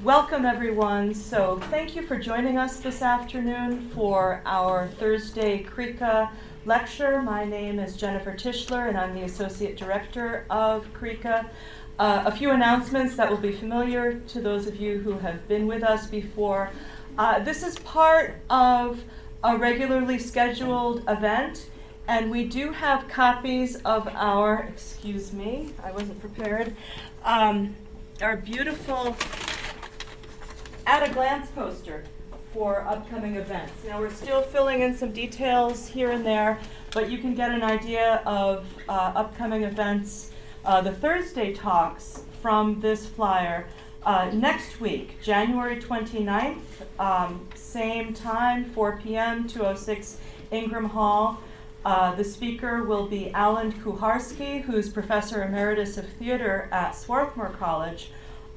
Welcome, everyone. So thank you for joining us this afternoon for our Thursday CREECA lecture. My name is Jennifer Tischler, and I'm the Associate Director of CREECA. A few announcements that will be familiar to those of you who have been with us before. This is part of a regularly scheduled event, and we do have copies of our, excuse me, I wasn't prepared, our beautiful at-a-glance poster for upcoming events. Now, we're still filling in some details here and there, but you can get an idea of upcoming events, the Thursday talks from this flyer. Next week, January 29th, same time, 4 p.m., 206 Ingram Hall. The speaker will be Alan Kuharski, who's Professor Emeritus of Theater at Swarthmore College,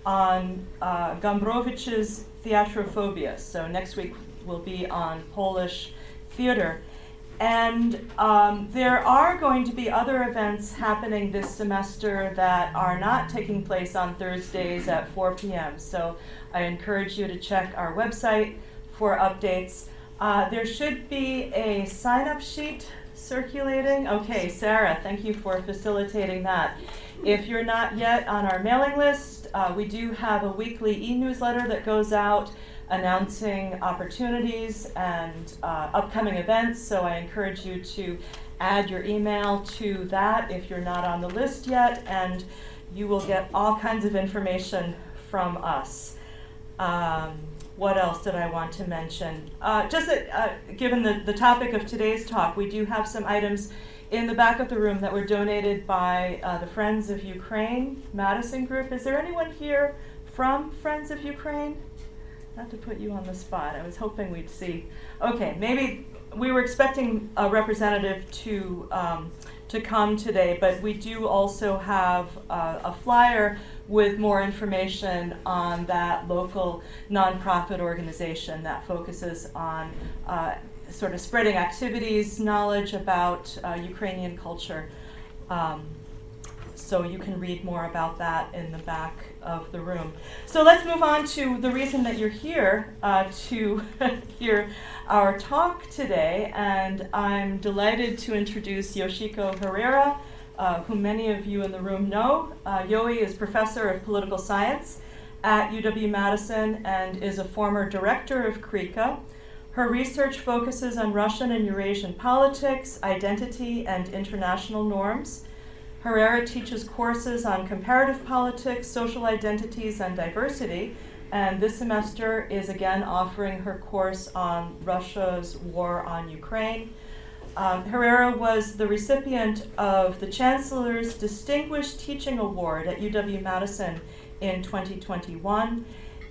on Gombrowicz's Theatrophobia. So next week will be on Polish theater. And there are going to be other events happening this semester that are not taking place on Thursdays at 4 p.m. So I encourage you to check our website for updates. There should be a sign-up sheet circulating. Okay, Sarah, thank you for facilitating that. If you're not yet on our mailing list, we do have a weekly e-newsletter that goes out announcing opportunities and upcoming events, so I encourage you to add your email to that if you're not on the list yet, and you will get all kinds of information from us. What else did I want to mention? Given the topic of today's talk, we do have some items in the back of the room that were donated by the Friends of Ukraine Madison group. Is there anyone here from Friends of Ukraine? Not to put you on the spot, I was hoping we'd see. Okay, maybe we were expecting a representative to come today, but we do also have a flyer with more information on that local nonprofit organization that focuses on sort of spreading activities, knowledge about Ukrainian culture. So you can read more about that in the back of the room. So let's move on to the reason that you're here to hear our talk today. And I'm delighted to introduce Yoshiko Herrera, whom many of you in the room know. Yoi is professor of political science at UW-Madison and is a former director of CREECA. Her research focuses on Russian and Eurasian politics, identity, and international norms. Herrera teaches courses on comparative politics, social identities, and diversity, and this semester is again offering her course on Russia's war on Ukraine. Herrera was the recipient of the Chancellor's Distinguished Teaching Award at UW-Madison in 2021,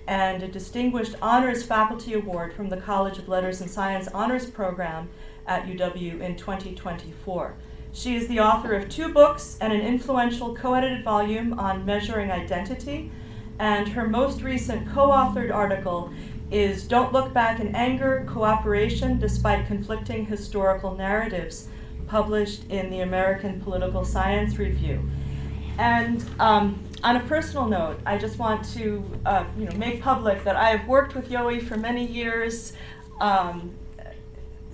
and a Distinguished Honors Faculty Award from the College of Letters and Science Honors Program at UW in 2024. She is the author of 2 books and an influential co-edited volume on measuring identity, and her most recent co-authored article is Don't Look Back in Anger, Cooperation Despite Conflicting Historical Narratives, published in the American Political Science Review. And on a personal note, I just want to make public that I have worked with Yoi for many years.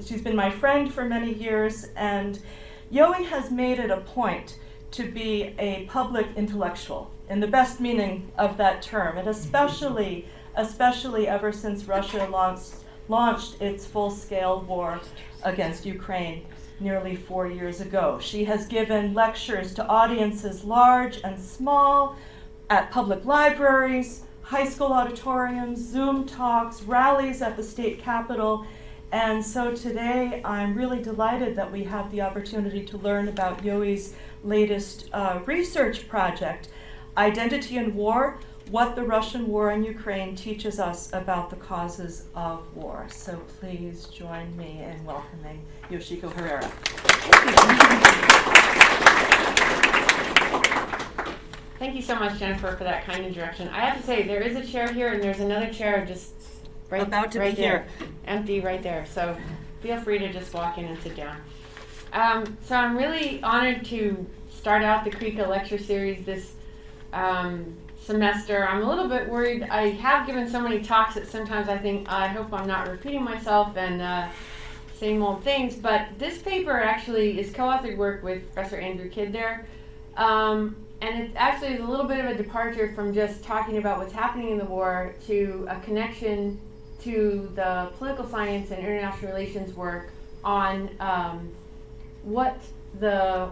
She's been my friend for many years, and Yoi has made it a point to be a public intellectual, in the best meaning of that term, and especially ever since Russia launched its full-scale war against Ukraine nearly 4 years ago. She has given lectures to audiences large and small, at public libraries, high school auditoriums, Zoom talks, rallies at the state capitol. And so today I'm really delighted that we have the opportunity to learn about Yoi's latest research project, Identity and War, What the Russian War in Ukraine Teaches Us About the Causes of War. So please join me in welcoming Yoshiko Herrera. Thank you so much, Jennifer, for that kind introduction. I have to say, there is a chair here, and there's another chair just right there, here. Empty right there. So feel free to just walk in and sit down. So I'm really honored to start out the CREECA lecture series this semester. I'm a little bit worried. I have given so many talks that sometimes I think, I hope I'm not repeating myself and same old things, but this paper actually is co-authored work with Professor Andrew Kidd there. And it actually is a little bit of a departure from just talking about what's happening in the war to a connection to the political science and international relations work on what the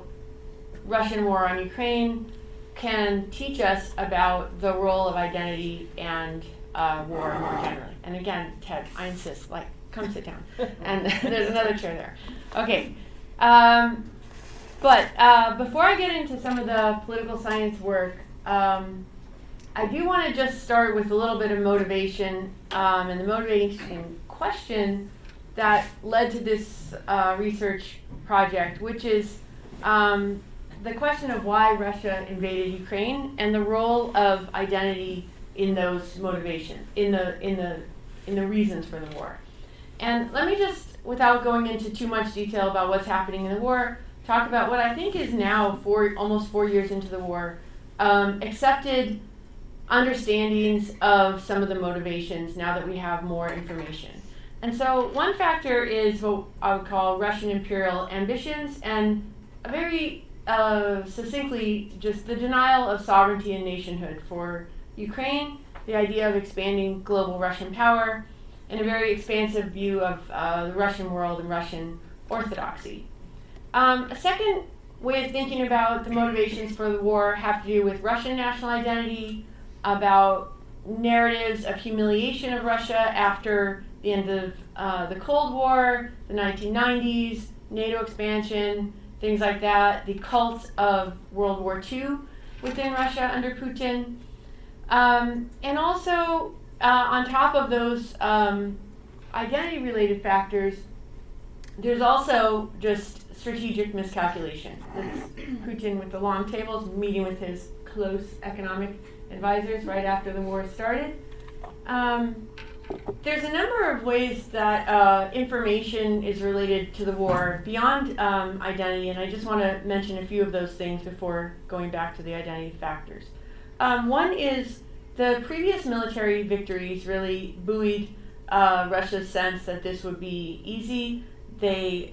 Russian war on Ukraine can teach us about the role of identity and war more generally. And again, Ted, I insist, like, come sit down. And there's another chair there. Okay. But before I get into some of the political science work, I do want to just start with a little bit of motivation and the motivating question that led to this research project, which is the question of why Russia invaded Ukraine and the role of identity in those motivations, in the reasons for the war. And let me just, without going into too much detail about what's happening in the war, talk about what I think is now, almost 4 years into the war, accepted understandings of some of the motivations now that we have more information. And so one factor is what I would call Russian imperial ambitions, and a very succinctly, just the denial of sovereignty and nationhood for Ukraine, the idea of expanding global Russian power, and a very expansive view of the Russian world and Russian orthodoxy. A second way of thinking about the motivations for the war have to do with Russian national identity, about narratives of humiliation of Russia after the end of the Cold War, the 1990s, NATO expansion, things like that, the cult of World War II within Russia under Putin. And also, on top of those identity-related factors, there's also just strategic miscalculation. That's Putin with the long tables, meeting with his close economic advisors right after the war started. There's a number of ways that information is related to the war beyond identity, and I just want to mention a few of those things before going back to the identity factors. One is the previous military victories really buoyed Russia's sense that this would be easy. They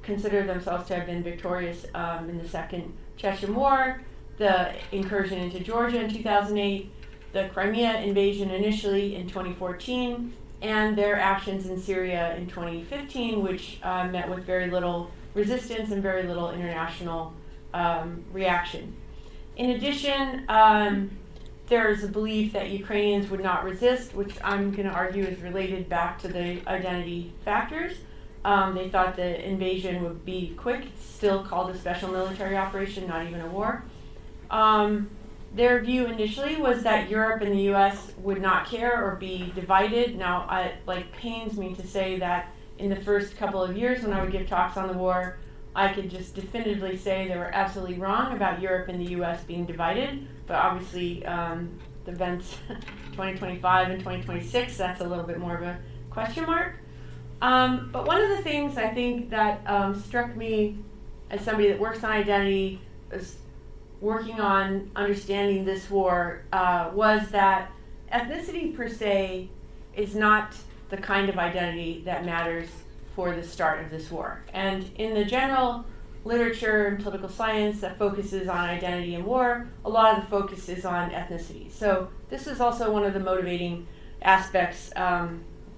consider themselves to have been victorious in the Second Chechen War, the incursion into Georgia in 2008, the Crimea invasion initially in 2014, and their actions in Syria in 2015, which met with very little resistance and very little international reaction. In addition, there's a belief that Ukrainians would not resist, which I'm going to argue is related back to the identity factors. They thought the invasion would be quick. It's still called a special military operation, not even a war. Their view initially was that Europe and the U.S. would not care or be divided. Now, it pains me to say that in the first couple of years when I would give talks on the war, I could just definitively say they were absolutely wrong about Europe and the U.S. being divided. But obviously, the events 2025 and 2026, that's a little bit more of a question mark. But one of the things I think that struck me as somebody that works on identity, is working on understanding this war, was that ethnicity per se is not the kind of identity that matters for the start of this war. And in the general literature and political science that focuses on identity and war, a lot of the focus is on ethnicity. So this is also one of the motivating aspects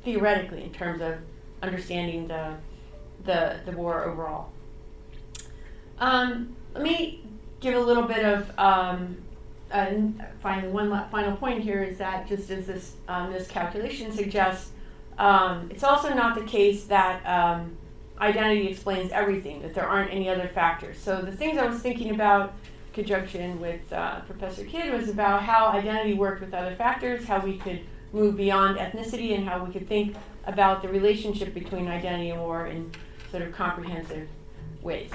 theoretically in terms of understanding the war overall. Let me give a little bit of final point here is that just as this calculation suggests, it's also not the case that identity explains everything, that there aren't any other factors. So the things I was thinking about in conjunction with Professor Kidd was about how identity worked with other factors, how we could move beyond ethnicity, and how we could think about the relationship between identity and war in sort of comprehensive ways.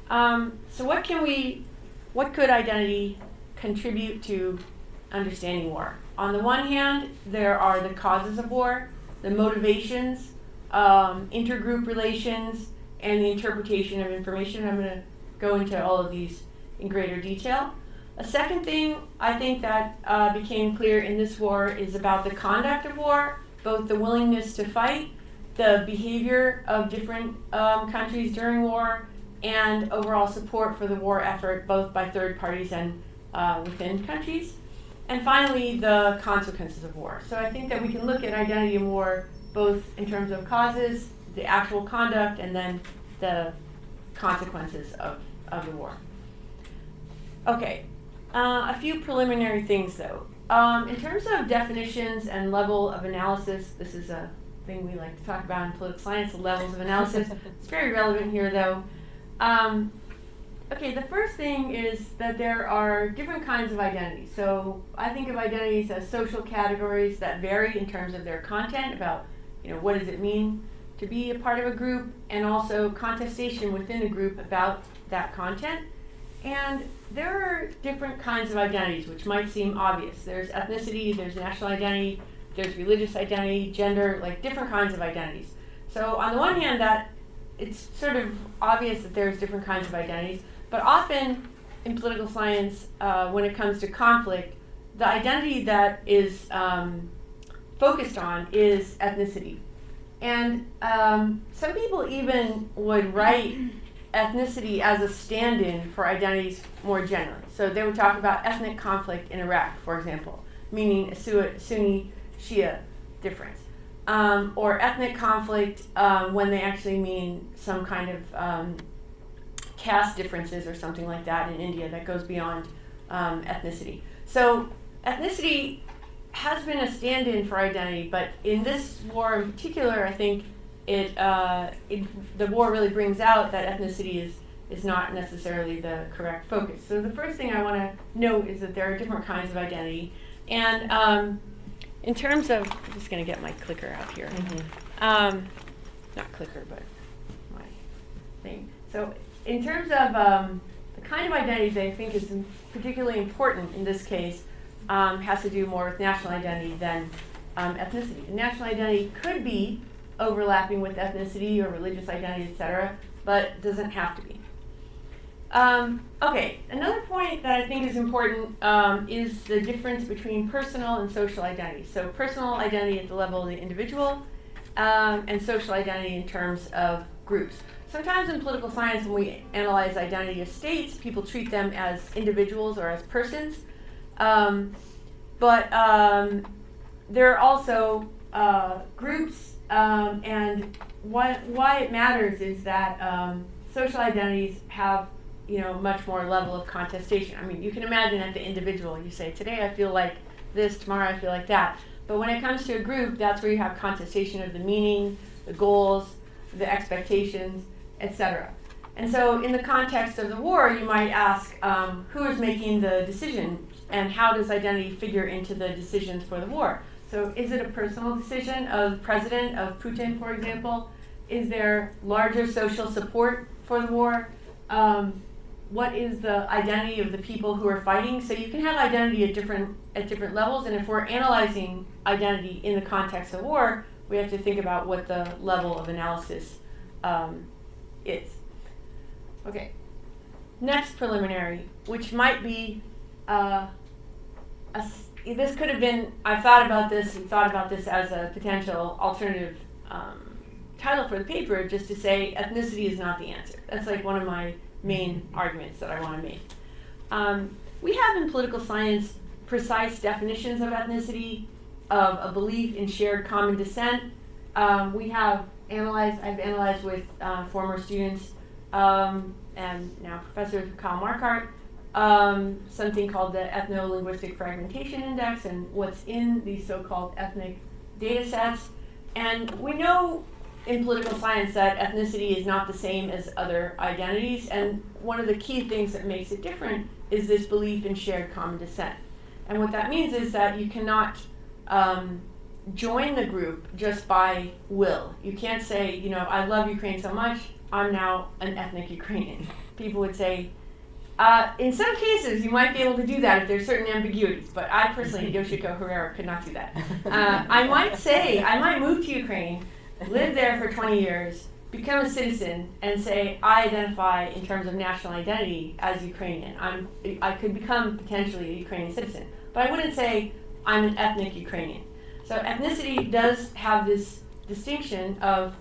So what could identity contribute to understanding war? On the one hand, there are the causes of war, the motivations, intergroup relations, and the interpretation of information. I'm going to go into all of these in greater detail. A second thing I think that became clear in this war is about the conduct of war, both the willingness to fight, the behavior of different countries during war, and overall support for the war effort, both by third parties and within countries. And finally, the consequences of war. So I think that we can look at identity in war both in terms of causes, the actual conduct, and then the consequences of the war. Okay, a few preliminary things though. In terms of definitions and level of analysis, this is a thing we like to talk about in political science, the levels of analysis. It's very relevant here though. Okay, the first thing is that there are different kinds of identities. So I think of identities as social categories that vary in terms of their content, about what does it mean to be a part of a group, and also contestation within a group about that content. And there are different kinds of identities which might seem obvious. There's ethnicity, there's national identity, there's religious identity, gender, like different kinds of identities. So on the one hand, that it's sort of obvious that there's different kinds of identities, but often in political science, when it comes to conflict, the identity that is focused on is ethnicity. And some people even would write ethnicity as a stand-in for identities more generally. So they would talk about ethnic conflict in Iraq, for example, meaning a Sunni-Shia difference. Or ethnic conflict when they actually mean some kind of caste differences or something like that in India that goes beyond ethnicity. So ethnicity has been a stand-in for identity, but in this war in particular, I think the war really brings out that ethnicity is not necessarily the correct focus. So the first thing I want to note is that there are different kinds of identity. And in terms of, I'm just going to get my clicker out here. Not clicker, but my thing. So in terms of the kind of identity that I think is particularly important in this case, has to do more with national identity than ethnicity. And national identity could be overlapping with ethnicity or religious identity, etc., but doesn't have to be. Okay, another point that I think is important is the difference between personal and social identity. So personal identity at the level of the individual, and social identity in terms of groups. Sometimes in political science, when we analyze identity of states, people treat them as individuals or as persons. But there are also groups, and why it matters is that social identities have much more level of contestation. I mean, you can imagine at the individual, you say, today I feel like this, tomorrow I feel like that. But when it comes to a group, that's where you have contestation of the meaning, the goals, the expectations, etc. And so in the context of the war, you might ask, who is making the decision, and how does identity figure into the decisions for the war? So is it a personal decision of the president, of Putin, for example? Is there larger social support for the war? What is the identity of the people who are fighting? So you can have identity at different levels, and if we're analyzing identity in the context of war, we have to think about what the level of analysis is. Okay. Next preliminary, which might be this could have been, I've thought about this and thought about this as a potential alternative title for the paper, just to say ethnicity is not the answer. That's like one of my main arguments that I want to make. We have in political science precise definitions of ethnicity, of a belief in shared common descent. I've analyzed with former students and now Professor Kyle Marquardt, something called the Ethno-Linguistic Fragmentation Index and what's in these so-called ethnic data sets. And we know in political science that ethnicity is not the same as other identities, and one of the key things that makes it different is this belief in shared common descent. And what that means is that you cannot join the group just by will. You can't say, I love Ukraine so much, I'm now an ethnic Ukrainian. People would say, in some cases you might be able to do that if there's certain ambiguities, but I personally, Yoshiko Herrera, could not do that. I might move to Ukraine, live there for 20 years, become a citizen and say, I identify in terms of national identity as Ukrainian. I could become potentially a Ukrainian citizen, but I wouldn't say I'm an ethnic Ukrainian. So ethnicity does have this distinction of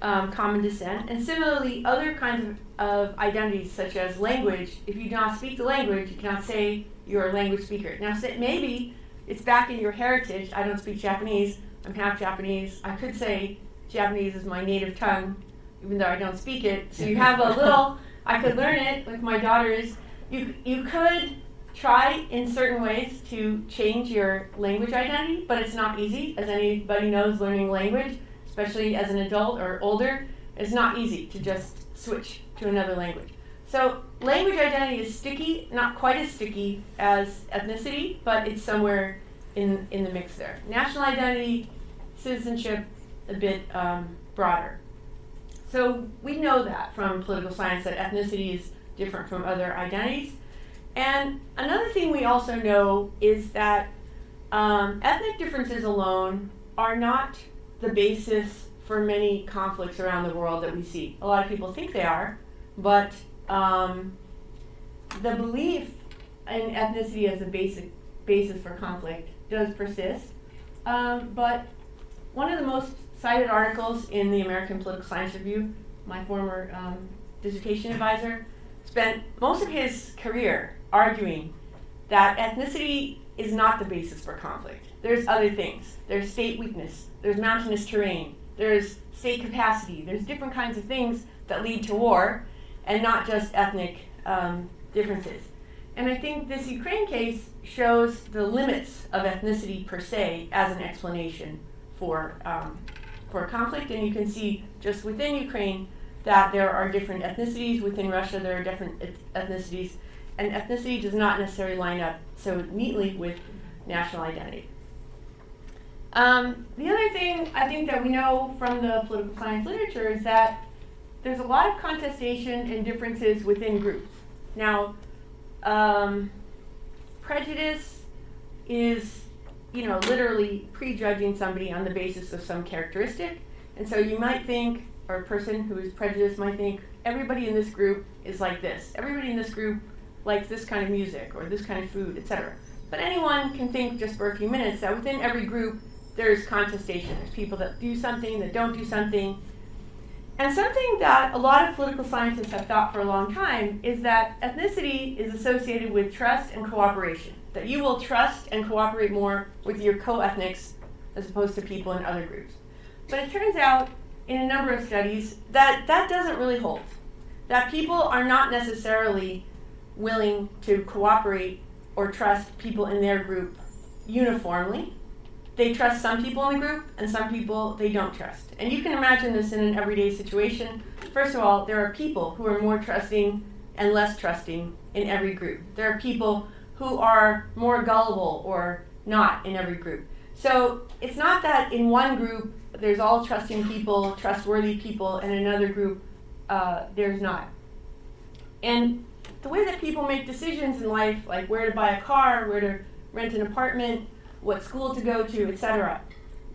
common descent, and similarly, other kinds of identities, such as language. If you do not speak the language, you cannot say you're a language speaker. Now, maybe it's back in your heritage. I don't speak Japanese. I'm half Japanese. I could say Japanese is my native tongue, even though I don't speak it. So you have a little, I could learn it with my daughters. You could try in certain ways to change your language identity, but it's not easy. As anybody knows, learning language, especially as an adult or older, is not easy to just switch to another language. So language identity is sticky, not quite as sticky as ethnicity, but it's somewhere in the mix there. National identity, citizenship, a bit broader. So we know that from political science that ethnicity is different from other identities. And another thing we also know is that ethnic differences alone are not the basis for many conflicts around the world that we see. A lot of people think they are, but the belief in ethnicity as a basic basis for conflict does persist. But one of the most cited articles in the American Political Science Review, my former dissertation advisor, spent most of his career arguing that ethnicity is not the basis for conflict. There's other things. There's state weakness. There's mountainous terrain. There's state capacity. There's different kinds of things that lead to war, and not just ethnic differences. And I think this Ukraine case shows the limits of ethnicity per se as an explanation for conflict. And you can see just within Ukraine that there are different ethnicities. Within Russia, there are different ethnicities. And ethnicity does not necessarily line up so neatly with national identity. The other thing I think that we know from the political science literature is that there's a lot of contestation and differences within groups. Now, prejudice is, literally prejudging somebody on the basis of some characteristic. And so you might think, or a person who is prejudiced might think, everybody in this group is like this. Everybody in this group likes this kind of music or this kind of food, etc. But anyone can think just for a few minutes that within every group there's contestation. There's people that do something, that don't do something. And something that a lot of political scientists have thought for a long time is that ethnicity is associated with trust and cooperation. That you will trust and cooperate more with your co-ethnics as opposed to people in other groups. But it turns out in a number of studies that that doesn't really hold. That people are not necessarily willing to cooperate or trust people in their group uniformly. They trust some people in the group and some people they don't trust. And you can imagine this in an everyday situation. First of all, there are people who are more trusting and less trusting in every group. There are people who are more gullible or not in every group. So it's not that in one group there's all trusting people, trustworthy people, and in another group there's not. And the way that people make decisions in life, like where to buy a car, where to rent an apartment, what school to go to, etc.,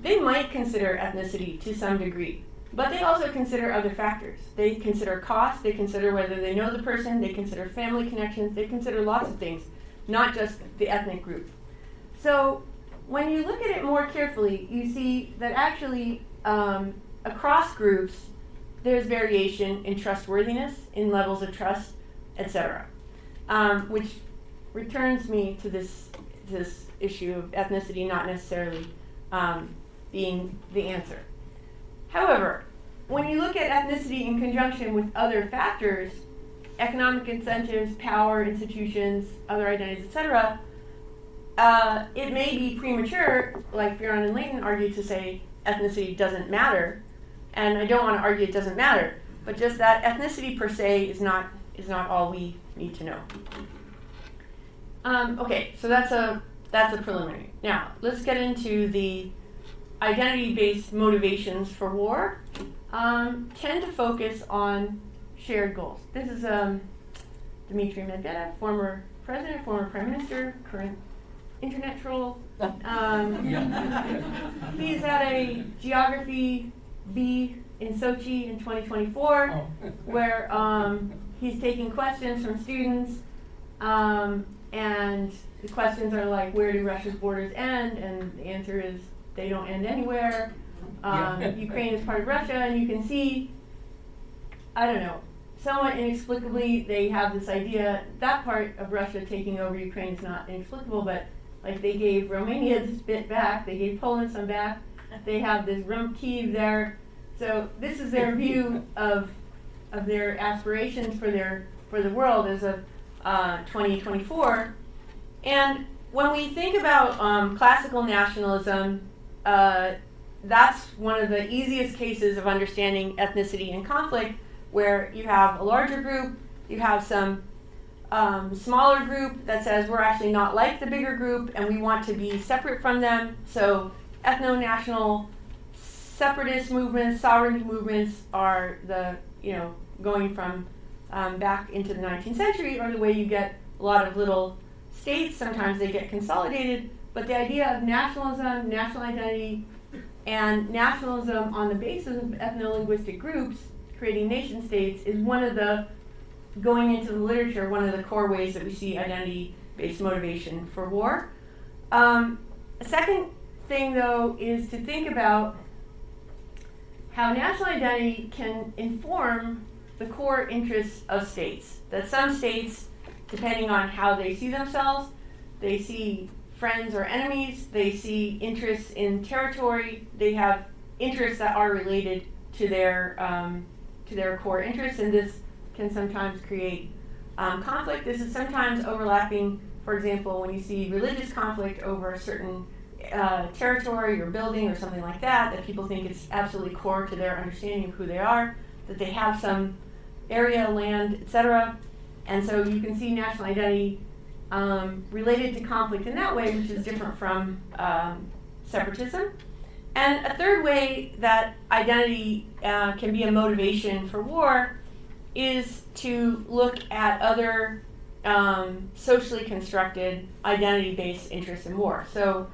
they might consider ethnicity to some degree, but they also consider other factors. They consider cost, they consider whether they know the person, they consider family connections, they consider lots of things, not just the ethnic group. So when you look at it more carefully, you see that actually across groups, there's variation in trustworthiness, in levels of trust, etc., which returns me to this issue of ethnicity not necessarily being the answer. However, when you look at ethnicity in conjunction with other factors, economic incentives, power, institutions, other identities, etc., it may be premature, like Fioran and Leighton argued, to say ethnicity doesn't matter, and I don't want to argue it doesn't matter, but just that ethnicity per se is not all we need to know. Okay, so that's a preliminary. Now, let's get into the identity-based motivations for war. Tend to focus on shared goals. This is Dmitry Medvedev, former president, former prime minister, current internet troll. He's at a geography B in Sochi in 2024, where he's taking questions from students, and the questions are like, where do Russia's borders end? And the answer is, they don't end anywhere. Ukraine is part of Russia, and you can see, I don't know, somewhat inexplicably, they have this idea, that part of Russia taking over Ukraine is not inexplicable, but like they gave Romania this bit back, they gave Poland some back, they have this Kyiv there. So this is their view of their aspirations for the world as of 2024. And when we think about classical nationalism, that's one of the easiest cases of understanding ethnicity and conflict, where you have a larger group, you have some smaller group that says we're actually not like the bigger group and we want to be separate from them. So ethno-national separatist movements, sovereignty movements are going from back into the 19th century, or the way you get a lot of little states. Sometimes they get consolidated, but the idea of nationalism, national identity, and nationalism on the basis of ethno-linguistic groups creating nation states is one of the, going into the literature, one of the core ways that we see identity-based motivation for war. A second thing, though, is to think about how national identity can inform the core interests of states. That some states, depending on how they see themselves, they see friends or enemies, they see interests in territory, they have interests that are related to their core interests, and this can sometimes create conflict. This is sometimes overlapping, for example, when you see religious conflict over a certain territory or building or something like that people think it's absolutely core to their understanding of who they are, that they have some area, land, etc. And so you can see national identity related to conflict in that way, which is different from separatism. And a third way that identity can be a motivation for war is to look at other socially constructed identity-based interests in war. So,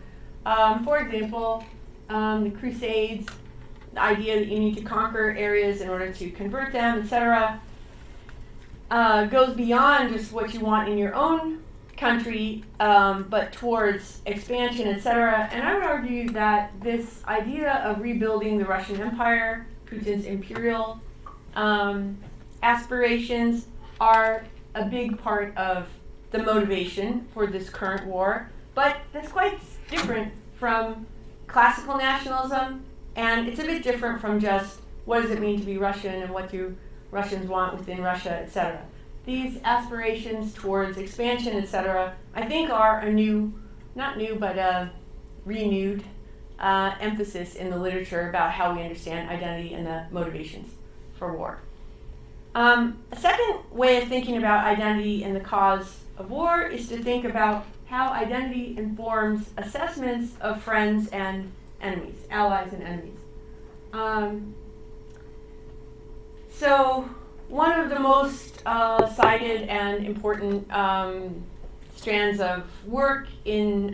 for example, the Crusades, the idea that you need to conquer areas in order to convert them, etc., goes beyond just what you want in your own country, but towards expansion, etc. And I would argue that this idea of rebuilding the Russian Empire, Putin's imperial aspirations, are a big part of the motivation for this current war. But that's quite different from classical nationalism, and it's a bit different from just what does it mean to be Russian and what do Russians want within Russia, etc. These aspirations towards expansion, etc., I think are a renewed emphasis in the literature about how we understand identity and the motivations for war. A second way of thinking about identity and the cause of war is to think about how identity informs assessments of friends and enemies, allies and enemies. So one of the most cited and important strands of work in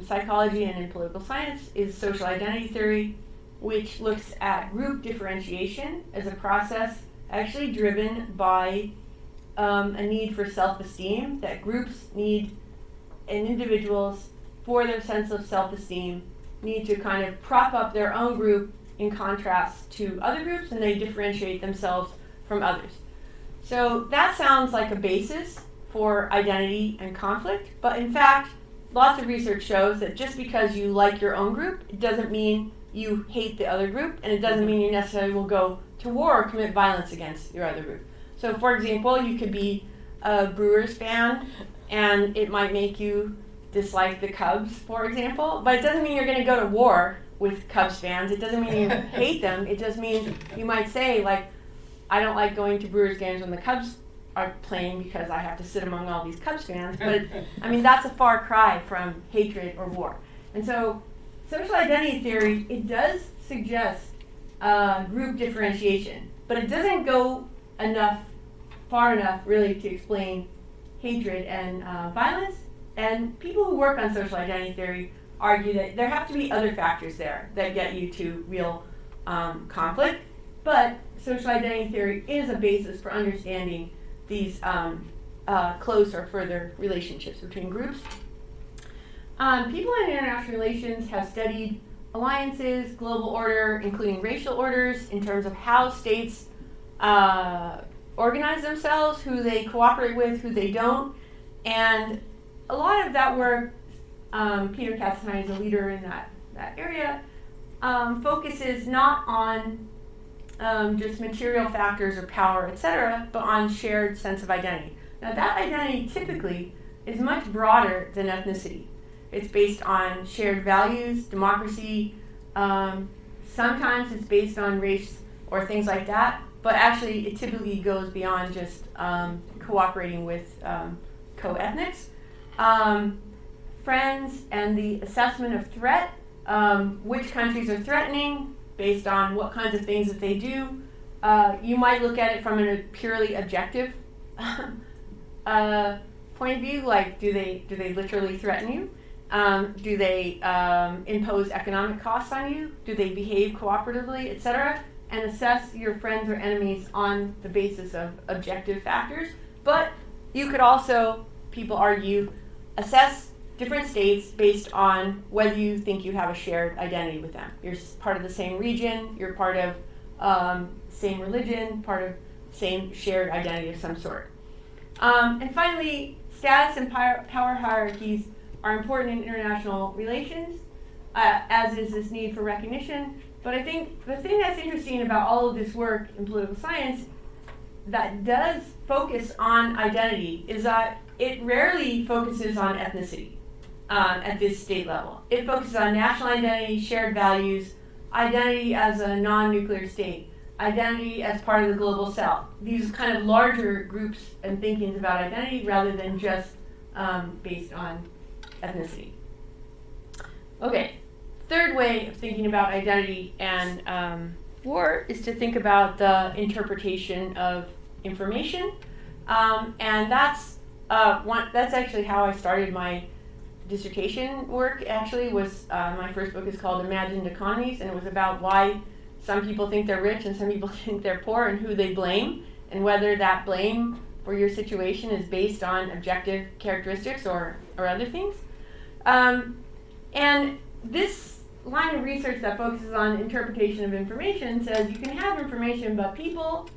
psychology and in political science is social identity theory, which looks at group differentiation as a process actually driven by a need for self-esteem, that groups need, and individuals, for their sense of self-esteem, need to kind of prop up their own group in contrast to other groups, and they differentiate themselves from others. So that sounds like a basis for identity and conflict, but in fact, lots of research shows that just because you like your own group, it doesn't mean you hate the other group, and it doesn't mean you necessarily will go to war or commit violence against your other group. So for example, you could be a Brewers fan, and it might make you dislike the Cubs, for example, but it doesn't mean you're going to go to war with Cubs fans. It doesn't mean you hate them. It just means you might say, like, I don't like going to Brewers games when the Cubs are playing because I have to sit among all these Cubs fans. But, I mean, that's a far cry from hatred or war. And so social identity theory, it does suggest group differentiation, but it doesn't go far enough really to explain hatred and violence. And people who work on social identity theory argue that there have to be other factors there that get you to real conflict. but social identity theory is a basis for understanding these close or further relationships between groups. People in international relations have studied alliances, global order, including racial orders, in terms of how states organize themselves, who they cooperate with, who they don't. And a lot of that work, Peter Katzenheim is a leader in that area, focuses not on just material factors or power, etc., but on shared sense of identity. Now, that identity typically is much broader than ethnicity. It's based on shared values, democracy. Sometimes it's based on race or things like that, but actually it typically goes beyond just cooperating with co-ethnics. Friends and the assessment of threat, which countries are threatening based on what kinds of things that they do. You might look at it from a purely objective point of view, like do they literally threaten you? Do they impose economic costs on you? Do they behave cooperatively, etc.? And assess your friends or enemies on the basis of objective factors. But you could also, people argue, assess different states based on whether you think you have a shared identity with them. You're part of the same region, you're part of same religion, part of same shared identity of some sort. And finally, status and power hierarchies are important in international relations, as is this need for recognition. But I think the thing that's interesting about all of this work in political science that does focus on identity is that it rarely focuses on ethnicity at this state level. It focuses on national identity, shared values, identity as a non-nuclear state, identity as part of the global south. These kind of larger groups and thinkings about identity rather than just based on ethnicity. Okay, third way of thinking about identity and war is to think about the interpretation of information, and that's actually how I started my dissertation work. Actually, was my first book is called Imagined Economies, and it was about why some people think they're rich and some people think they're poor, and who they blame, and whether that blame for your situation is based on objective characteristics or other things. And this line of research that focuses on interpretation of information says you can have information, but people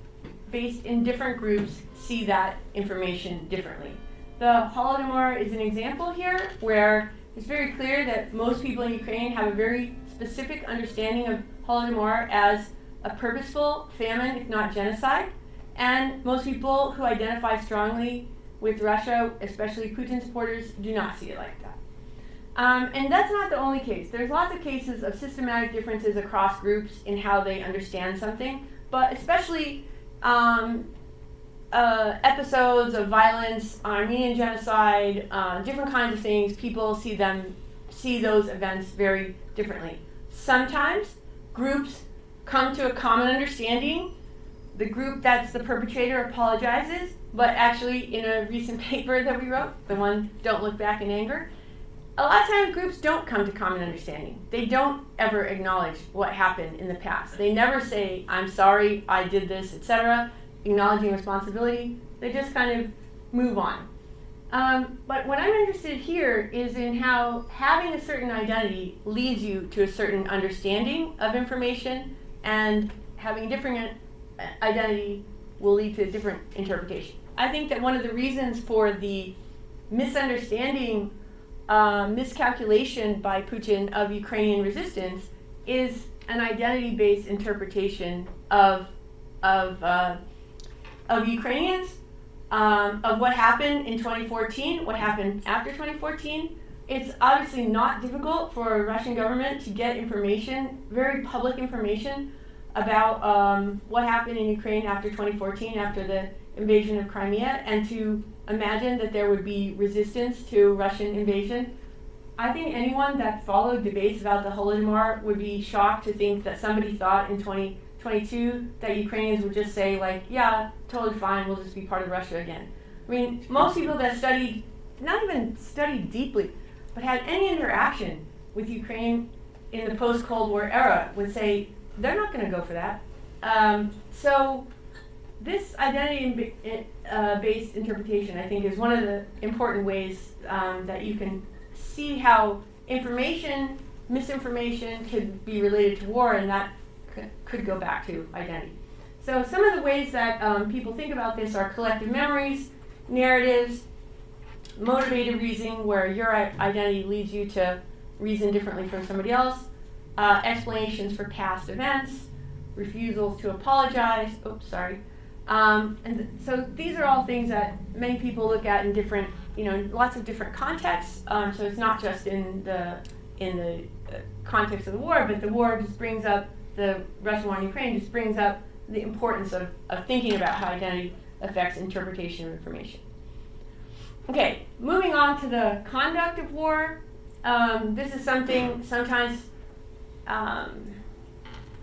based in different groups see that information differently. The Holodomor is an example here where it's very clear that most people in Ukraine have a very specific understanding of Holodomor as a purposeful famine, if not genocide. And most people who identify strongly with Russia, especially Putin supporters, do not see it like that. And that's not the only case. There's lots of cases of systematic differences across groups in how they understand something, but especially episodes of violence, Armenian genocide, different kinds of things, people see those events very differently. Sometimes groups come to a common understanding. The group that's the perpetrator apologizes, but actually in a recent paper that we wrote, the one Don't Look Back in Anger, a lot of times groups don't come to common understanding. They don't ever acknowledge what happened in the past. They never say, I'm sorry, I did this, etc., acknowledging responsibility. They just kind of move on. But what I'm interested here is in how having a certain identity leads you to a certain understanding of information, and having a different identity will lead to a different interpretation. I think that one of the reasons for the misunderstanding, miscalculation by Putin of Ukrainian resistance is an identity-based interpretation of Ukrainians, of what happened in 2014, what happened after 2014. It's obviously not difficult for a Russian government to get information, very public information, about what happened in Ukraine after 2014, after the invasion of Crimea, and to imagine that there would be resistance to Russian invasion. I think anyone that followed debates about the Holodomor would be shocked to think that somebody thought in 2022 that Ukrainians would just say, like, yeah, totally fine, we'll just be part of Russia again. I mean, most people that studied, not even studied deeply, but had any interaction with Ukraine in the post-Cold War era would say, they're not going to go for that. So this identity-based interpretation, I think, is one of the important ways that you can see how misinformation could be related to war, and that could go back to identity. So some of the ways that people think about this are collective memories, narratives, motivated reasoning, where your identity leads you to reason differently from somebody else, explanations for past events, refusals to apologize, so these are all things that many people look at in different, lots of different contexts. So it's not just in the context of the war, but the war just brings up, the Russian war in Ukraine just brings up the importance of thinking about how identity affects interpretation of information. Okay, moving on to the conduct of war. This is something sometimes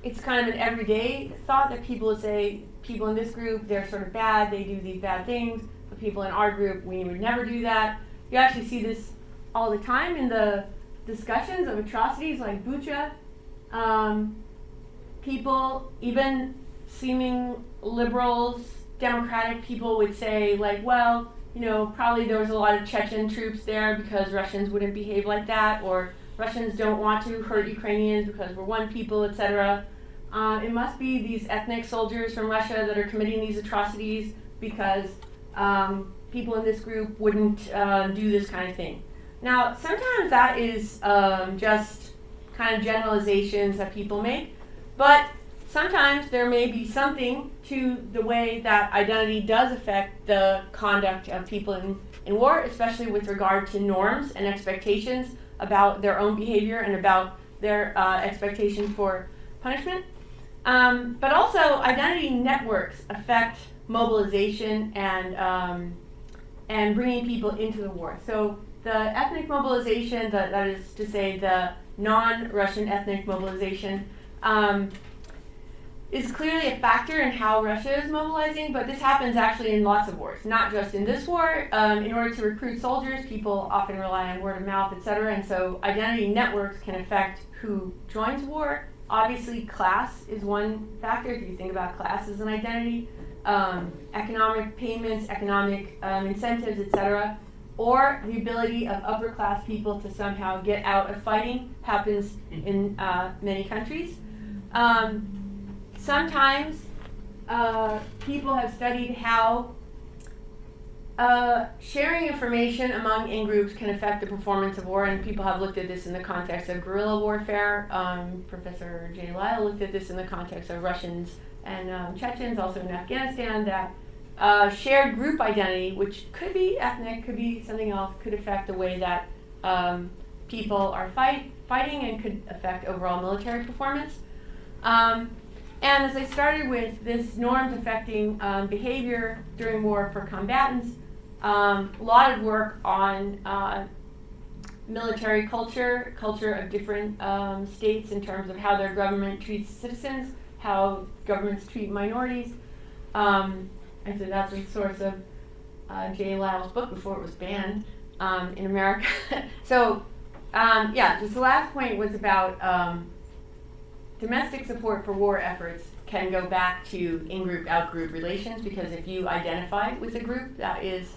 it's kind of an everyday thought that people would say, people in this group, they're sort of bad, they do these bad things, but people in our group, we would never do that. You actually see this all the time in the discussions of atrocities like Bucha. People, even seeming liberals, democratic people would say, like, well, probably there was a lot of Chechen troops there because Russians wouldn't behave like that, or Russians don't want to hurt Ukrainians because we're one people, etc. It must be these ethnic soldiers from Russia that are committing these atrocities because people in this group wouldn't do this kind of thing. Now, sometimes that is just kind of generalizations that people make, but sometimes there may be something to the way that identity does affect the conduct of people in war, especially with regard to norms and expectations about their own behavior and about their expectations for punishment. But also, identity networks affect mobilization and bringing people into the war. So the ethnic mobilization, that is to say the non-Russian ethnic mobilization, is clearly a factor in how Russia is mobilizing, but this happens actually in lots of wars, not just in this war. In order to recruit soldiers, people often rely on word of mouth, etc., and so identity networks can affect who joins war. Obviously, class is one factor. If you think about class as an identity, economic payments, economic incentives, etc., or the ability of upper class people to somehow get out of fighting happens in many countries. Sometimes people have studied how sharing information among in-groups can affect the performance of war, and people have looked at this in the context of guerrilla warfare. Professor Jay Lyle looked at this in the context of Russians and Chechens, also in Afghanistan, that shared group identity, which could be ethnic, could be something else, could affect the way that people are fighting and could affect overall military performance. And as I started with this norms affecting behavior during war for combatants, a lot of work on military culture of different states in terms of how their government treats citizens, how governments treat minorities. Actually, that's the source of Jay Lyle's book before it was banned in America. So, just the last point was about domestic support for war efforts can go back to in-group, out-group relations, because if you identify with a group that is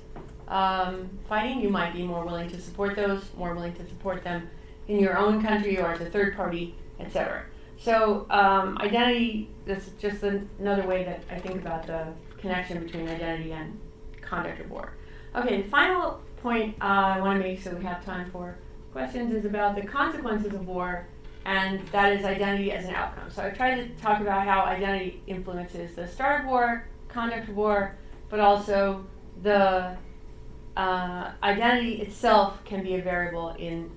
fighting, you might be more willing to support those, more willing to support them in your own country or as a third party, etc. So identity, this is just another way that I think about the connection between identity and conduct of war. Okay, the final point I want to make so we have time for questions is about the consequences of war, and that is identity as an outcome. So I tried to talk about how identity influences the start of war, conduct of war, but also the identity itself can be a variable in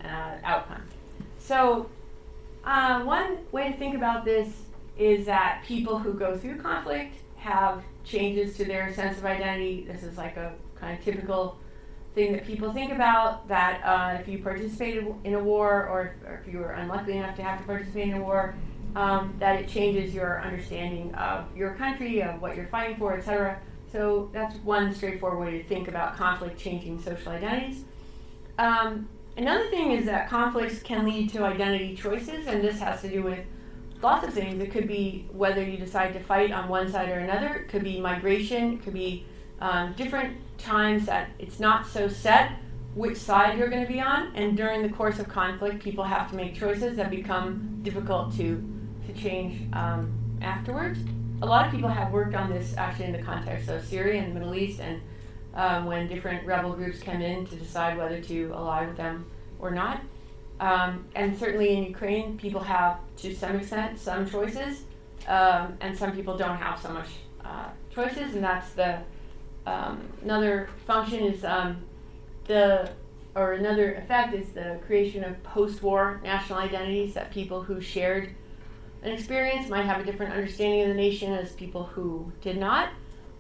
outcome. So one way to think about this is that people who go through conflict have changes to their sense of identity. This is like a kind of typical thing that people think about, that if you participated in a war, or if you were unlucky enough to have to participate in a war, that it changes your understanding of your country, of what you're fighting for, etc. So that's one straightforward way to think about conflict changing social identities. Another thing is that conflicts can lead to identity choices, and this has to do with lots of things. It could be whether you decide to fight on one side or another. It could be migration. It could be different times that it's not so set which side you're going to be on. And during the course of conflict, people have to make choices that become difficult to change afterwards. A lot of people have worked on this actually in the context of Syria and the Middle East, and when different rebel groups come in to decide whether to ally with them or not. And certainly in Ukraine, people have, to some extent, some choices, and some people don't have so much choices, and that's the another function is another effect is the creation of post-war national identities, that people who shared an experience might have a different understanding of the nation as people who did not.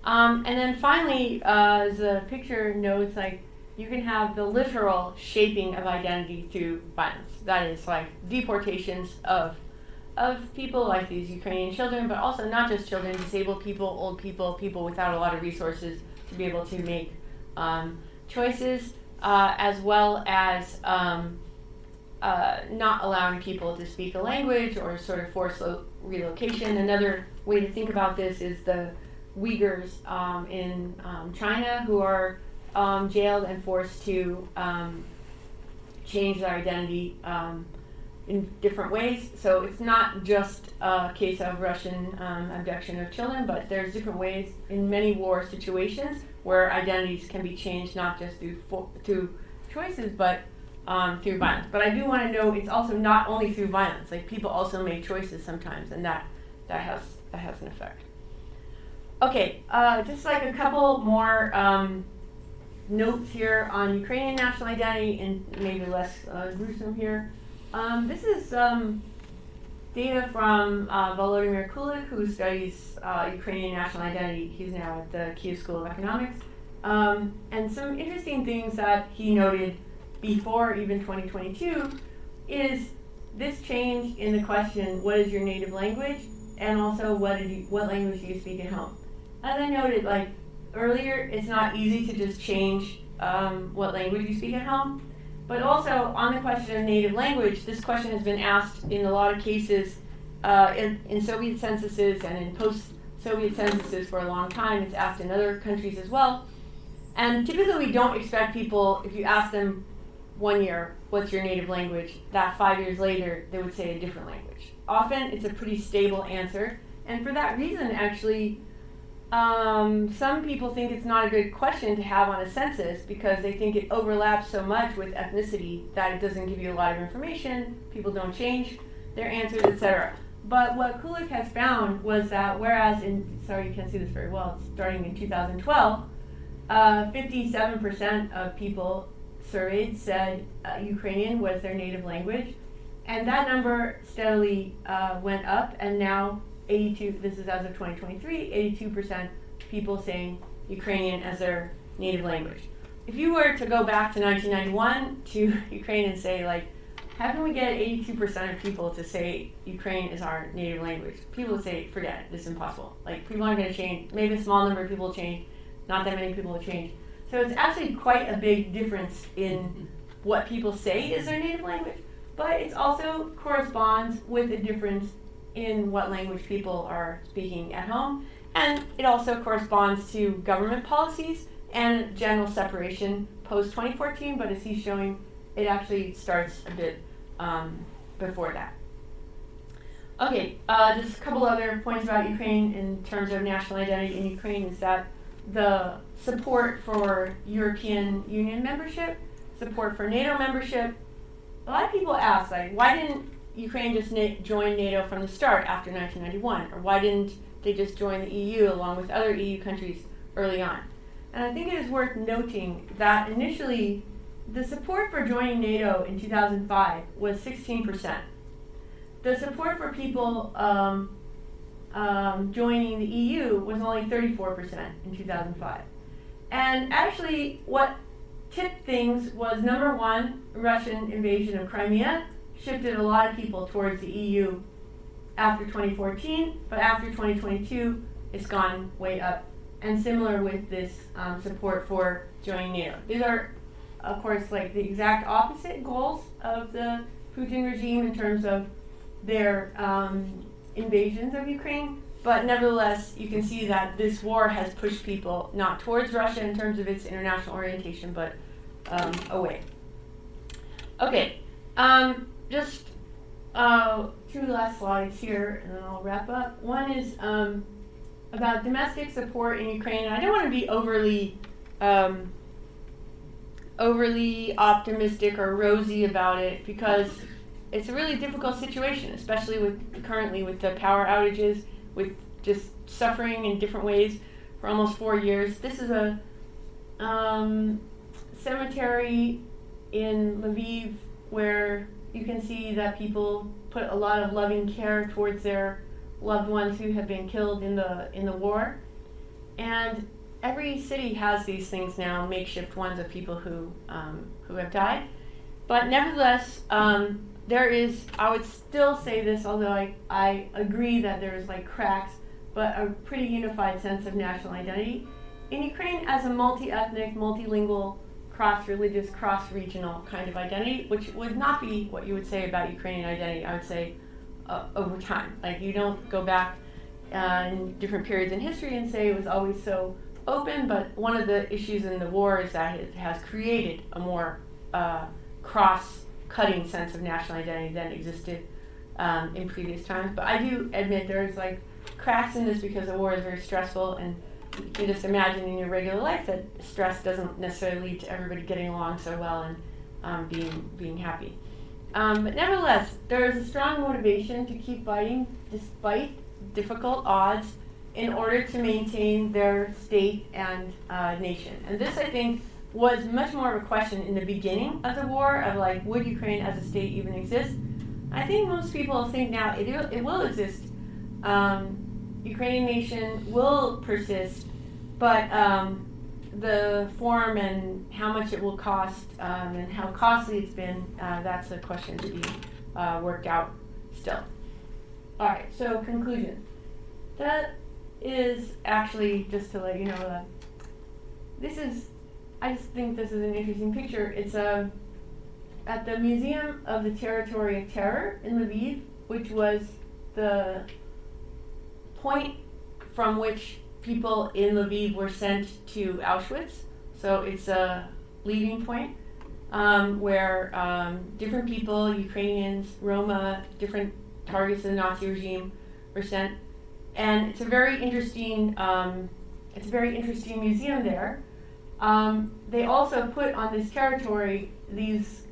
And then finally, as the picture notes, like, you can have the literal shaping of identity through violence. That is like deportations of people like these Ukrainian children, but also not just children, disabled people, old people, people without a lot of resources to be able to make choices, as well as not allowing people to speak a language or sort of forced relocation. Another way to think about this is the Uyghurs in China, who are jailed and forced to change their identity in different ways. So it's not just a case of Russian abduction of children, but there's different ways in many war situations where identities can be changed, not just through choices, but through violence. But I do want to know it's also not only through violence. Like, people also make choices sometimes, and that has an effect. Okay, just like a couple more notes here on Ukrainian national identity, and maybe less gruesome here. This is data from Vladimir Putin, who studies Ukrainian national identity. He's now at the Kiev School of Economics. And some interesting things that he noted before even 2022 is this change in the question, what is your native language? And also, what language do you speak at home? As I noted, like earlier, it's not easy to just change what language you speak at home. But also, on the question of native language, this question has been asked in a lot of cases in Soviet censuses and in post-Soviet censuses for a long time. It's asked in other countries as well. And typically, we don't expect people, if you ask them 1 year, what's your native language, that 5 years later, they would say a different language. Often, it's a pretty stable answer. And for that reason, actually, some people think it's not a good question to have on a census because they think it overlaps so much with ethnicity that it doesn't give you a lot of information, people don't change their answers, etc. But what Kulik has found was that whereas sorry you can't see this very well, it's starting in 2012, 57% of people surveyed said Ukrainian was their native language, and that number steadily went up, and now 82, this is as of 2023, 82% people saying Ukrainian as their native language. If you were to go back to 1991 to Ukraine and say, like, how can we get 82% of people to say Ukraine is our native language? People would say, forget it, this is impossible. Like, people aren't going to change. Maybe a small number of people will change, not that many people will change. So it's actually quite a big difference in what people say is their native language, but it also corresponds with a difference in what language people are speaking at home, and it also corresponds to government policies and general separation post-2014, but as he's showing, it actually starts a bit before that. Okay, just a couple other points about Ukraine in terms of national identity in Ukraine is that the support for European Union membership, support for NATO membership, a lot of people ask, like, why didn't Ukraine just join NATO from the start after 1991? Or why didn't they just join the EU along with other EU countries early on? And I think it is worth noting that initially the support for joining NATO in 2005 was 16%. The support for people joining the EU was only 34% in 2005. And actually what tipped things was, number one, Russian invasion of Crimea shifted a lot of people towards the EU after 2014, but after 2022, it's gone way up. And similar with this support for joining NATO. These are, of course, like the exact opposite goals of the Putin regime in terms of their invasions of Ukraine. But nevertheless, you can see that this war has pushed people not towards Russia in terms of its international orientation, but away. Okay, just two last slides here, and then I'll wrap up. One is about domestic support in Ukraine. And I don't want to be overly optimistic or rosy about it, because it's a really difficult situation, especially currently with the power outages, with just suffering in different ways for almost 4 years. This is a cemetery in Lviv where you can see that people put a lot of loving care towards their loved ones who have been killed in the war. And every city has these things now, makeshift ones of people who have died. But nevertheless, there is, I would still say this, although I agree that there's like cracks, but a pretty unified sense of national identity in Ukraine as a multi-ethnic, multilingual, cross-religious, cross-regional kind of identity, which would not be what you would say about Ukrainian identity, I would say, over time. Like, you don't go back in different periods in history and say it was always so open, but one of the issues in the war is that it has created a more cross-cutting sense of national identity than existed in previous times. But I do admit there's like cracks in this because the war is very stressful, and you can just imagine in your regular life that stress doesn't necessarily lead to everybody getting along so well and being happy. But nevertheless, there is a strong motivation to keep fighting despite difficult odds in order to maintain their state and nation. And this, I think, was much more of a question in the beginning of the war of like, would Ukraine as a state even exist? I think most people think now it will exist. Ukrainian nation will persist, but the form and how much it will cost and how costly it's been, that's a question to be worked out still. All right, so conclusion. That is actually, just to let you know, I just think this is an interesting picture. It's at the Museum of the Territory of Terror in Lviv, which was the point from which people in Lviv were sent to Auschwitz. So it's a leaving point where different people, Ukrainians, Roma, different targets of the Nazi regime were sent. And it's a very interesting museum there. They also put on this territory these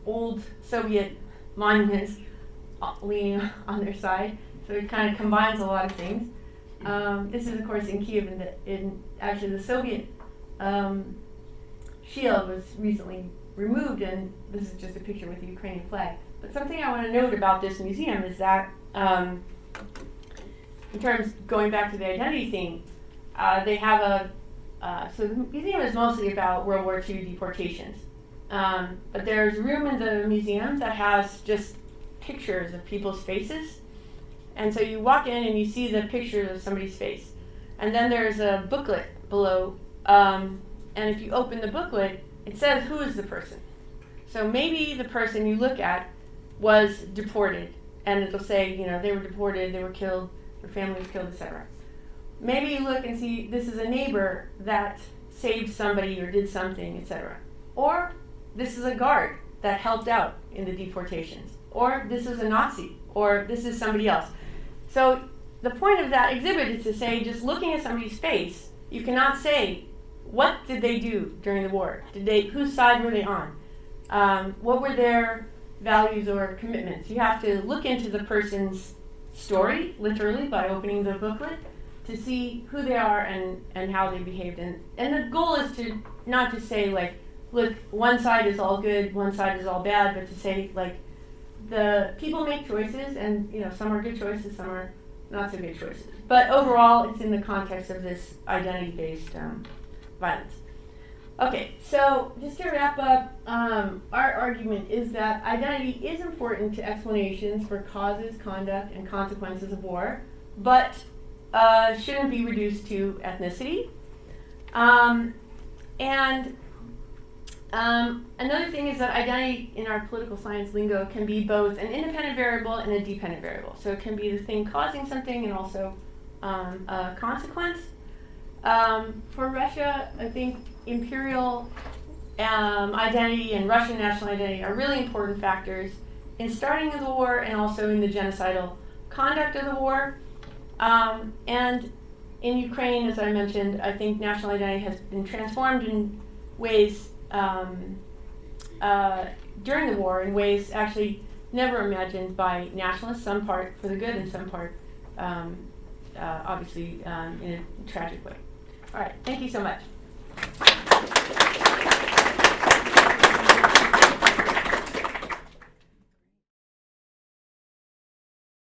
old Soviet monuments leaning on their side. So it kind of combines a lot of things. This is, of course, in Kiev, in actually the Soviet shield was recently removed, and this is just a picture with the Ukrainian flag. But something I want to note about this museum is that, in terms going back to the identity thing, they have so the museum is mostly about World War II deportations. But there's a room in the museum that has just pictures of people's faces. And so you walk in and you see the picture of somebody's face. And then there's a booklet below. And if you open the booklet, it says who is the person. So maybe the person you look at was deported. And it'll say, they were deported, they were killed, their family was killed, etc. Maybe you look and see this is a neighbor that saved somebody or did something, etc. Or this is a guard that helped out in the deportations. Or this is a Nazi. Or this is somebody else. So the point of that exhibit is to say, just looking at somebody's face, you cannot say, what did they do during the war? Whose side were they on? What were their values or commitments? You have to look into the person's story, literally, by opening the booklet, to see who they are and how they behaved. And the goal is to not to say, like, look, one side is all good, one side is all bad, but to say, like, the people make choices, and some are good choices, some are not so good choices. But overall, it's in the context of this identity-based violence. Okay, so just to wrap up, our argument is that identity is important to explanations for causes, conduct, and consequences of war, but shouldn't be reduced to ethnicity. And Another thing is that identity in our political science lingo can be both an independent variable and a dependent variable. So it can be the thing causing something and also a consequence. For Russia, I think imperial identity and Russian national identity are really important factors in starting the war and also in the genocidal conduct of the war. And in Ukraine, as I mentioned, I think national identity has been transformed in ways during the war, in ways actually never imagined by nationalists, some part for the good and some part obviously in a tragic way. All right, thank you so much.